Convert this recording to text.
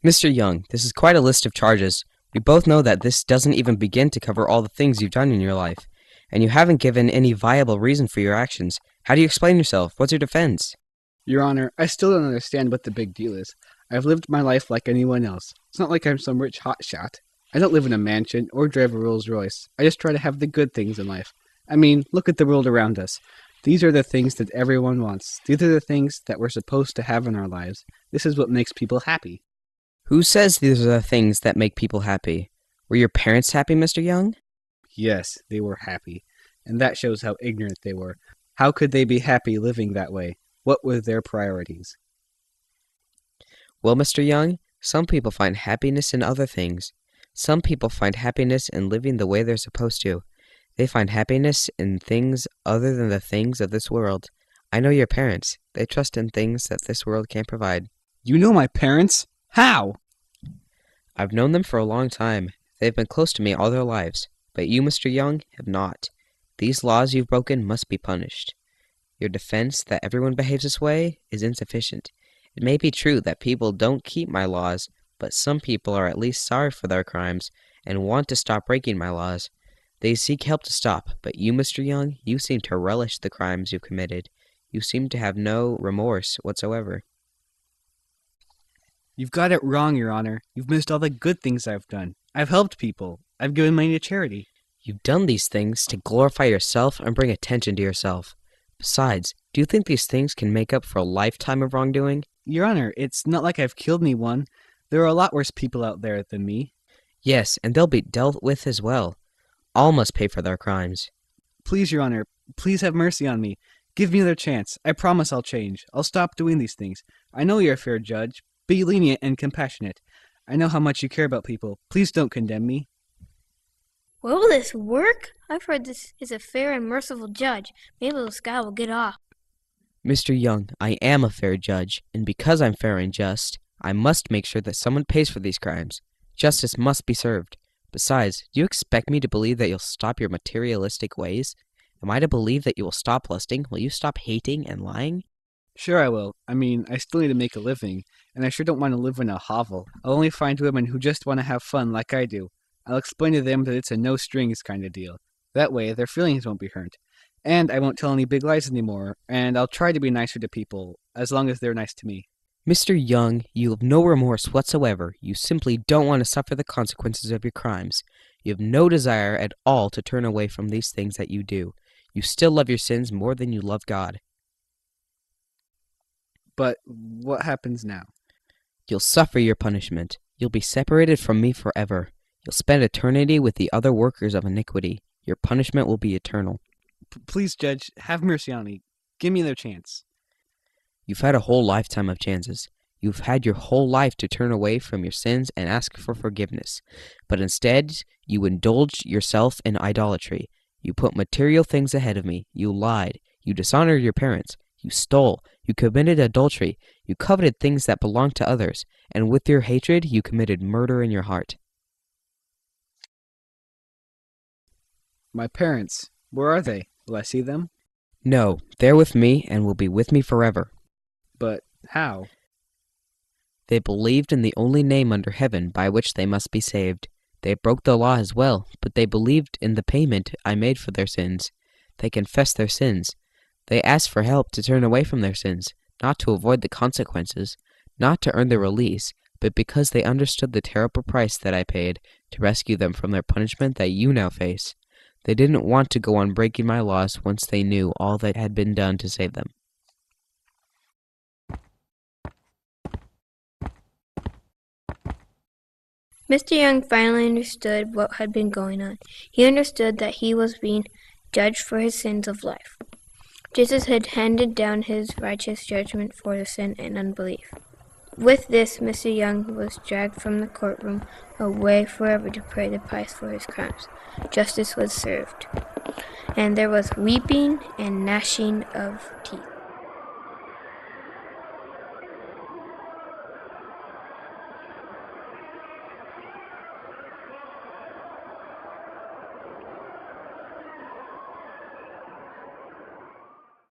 Mr. Young, this is quite a list of charges. We both know that this doesn't even begin to cover all the things you've done in your life, and you haven't given any viable reason for your actions. How do you explain yourself? What's your defense? Your Honor, I still don't understand what the big deal is. I've lived my life like anyone else. It's not like I'm some rich hotshot. I don't live in a mansion or drive a Rolls Royce. I just try to have the good things in life. I mean, look at the world around us. These are the things that everyone wants. These are the things that we're supposed to have in our lives. This is what makes people happy. Who says these are the things that make people happy? Were your parents happy, Mr. Young? Yes, they were happy. And that shows how ignorant they were. How could they be happy living that way? What were their priorities? Well, Mr. Young, some people find happiness in other things. Some people find happiness in living the way they're supposed to. They find happiness in things other than the things of this world. I know your parents. They trust in things that this world can't provide. You know my parents? How? I've known them for a long time. They've been close to me all their lives. But you, Mr. Young, have not. These laws you've broken must be punished. Your defense that everyone behaves this way is insufficient. It may be true that people don't keep my laws, but some people are at least sorry for their crimes and want to stop breaking my laws. They seek help to stop, but you, Mr. Young, you seem to relish the crimes you've committed. You seem to have no remorse whatsoever. You've got it wrong, Your Honor. You've missed all the good things I've done. I've helped people. I've given money to charity. You've done these things to glorify yourself and bring attention to yourself. Besides, do you think these things can make up for a lifetime of wrongdoing? Your Honor, it's not like I've killed anyone. There are a lot worse people out there than me. Yes, and they'll be dealt with as well. All must pay for their crimes. Please, Your Honor, please have mercy on me. Give me another chance. I promise I'll change. I'll stop doing these things. I know you're a fair judge. Be lenient and compassionate. I know how much you care about people. Please don't condemn me. Will this work? I've heard this is a fair and merciful judge. Maybe this guy will get off. Mr. Young, I am a fair judge, and because I'm fair and just, I must make sure that someone pays for these crimes. Justice must be served. Besides, do you expect me to believe that you'll stop your materialistic ways? Am I to believe that you will stop lusting? Will you stop hating and lying? Sure I will. I mean, I still need to make a living, and I sure don't want to live in a hovel. I'll only find women who just want to have fun like I do. I'll explain to them that it's a no-strings kind of deal. That way, their feelings won't be hurt. And I won't tell any big lies anymore, and I'll try to be nicer to people, as long as they're nice to me. Mr. Young, you have no remorse whatsoever. You simply don't want to suffer the consequences of your crimes. You have no desire at all to turn away from these things that you do. You still love your sins more than you love God. But what happens now? You'll suffer your punishment. You'll be separated from me forever. You'll spend eternity with the other workers of iniquity. Your punishment will be eternal. Please, Judge, have mercy on me. Give me another chance. You've had a whole lifetime of chances. You've had your whole life to turn away from your sins and ask for forgiveness. But instead, you indulged yourself in idolatry. You put material things ahead of me. You lied. You dishonored your parents. You stole. You committed adultery. You coveted things that belonged to others. And with your hatred, you committed murder in your heart. My parents, where are they? Will I see them? No, they're with me and will be with me forever. But how? They believed in the only name under heaven by which they must be saved. They broke the law as well, but they believed in the payment I made for their sins. They confessed their sins. They asked for help to turn away from their sins, not to avoid the consequences, not to earn their release, but because they understood the terrible price that I paid to rescue them from their punishment that you now face. They didn't want to go on breaking my laws once they knew all that had been done to save them. Mr. Young finally understood what had been going on. He understood that he was being judged for his sins of life. Jesus had handed down his righteous judgment for the sin and unbelief. With this, Mr. Young was dragged from the courtroom away forever to pay the price for his crimes. Justice was served, and there was weeping and gnashing of teeth.